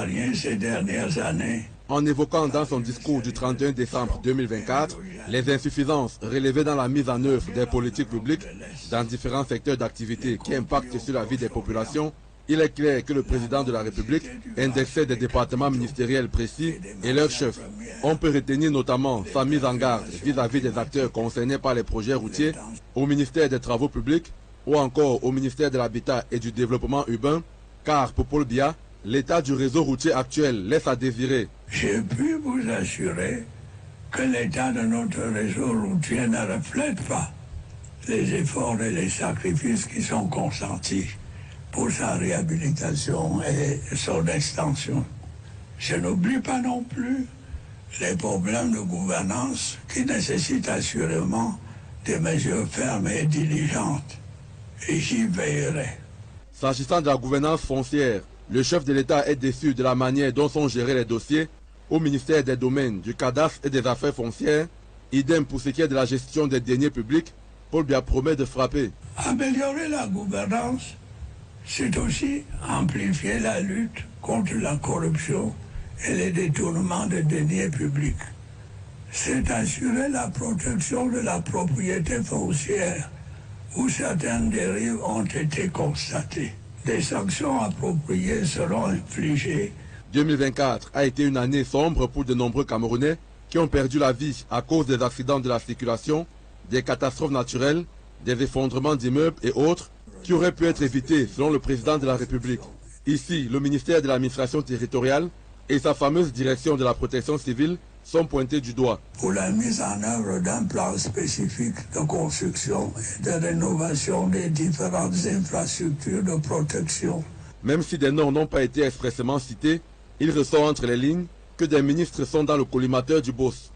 Rien ces dernières années. En évoquant dans son discours du 31 décembre 2024 les insuffisances relevées dans la mise en œuvre des politiques publiques dans différents secteurs d'activité qui impactent sur la vie des populations, il est clair que le président de la République indexait des départements ministériels précis et leurs chefs. On peut retenir notamment sa mise en garde vis-à-vis des acteurs concernés par les projets routiers au ministère des Travaux publics ou encore au ministère de l'Habitat et du Développement urbain, car pour Paul Biya, l'état du réseau routier actuel laisse à désirer. Je puis vous assurer que l'état de notre réseau routier ne reflète pas les efforts et les sacrifices qui sont consentis pour sa réhabilitation et son extension. Je n'oublie pas non plus les problèmes de gouvernance qui nécessitent assurément des mesures fermes et diligentes. Et j'y veillerai. S'agissant de la gouvernance foncière, le chef de l'État est déçu de la manière dont sont gérés les dossiers au ministère des Domaines, du Cadastre et des Affaires foncières. Idem pour ce qui est de la gestion des deniers publics, Paul Biya promet de frapper. Améliorer la gouvernance, c'est aussi amplifier la lutte contre la corruption et les détournements des deniers publics. C'est assurer la protection de la propriété foncière où certaines dérives ont été constatées. Des sanctions appropriées seront infligées. 2024 a été une année sombre pour de nombreux Camerounais qui ont perdu la vie à cause des accidents de la circulation, des catastrophes naturelles, des effondrements d'immeubles et autres qui auraient pu être évités selon le président de la République. Ici, le ministère de l'administration territoriale et sa fameuse direction de la protection civile sont pointés du doigt. Pour la mise en œuvre d'un plan spécifique de construction et de rénovation des différentes infrastructures de protection. Même si des noms n'ont pas été expressément cités, il ressort entre les lignes que des ministres sont dans le collimateur du boss.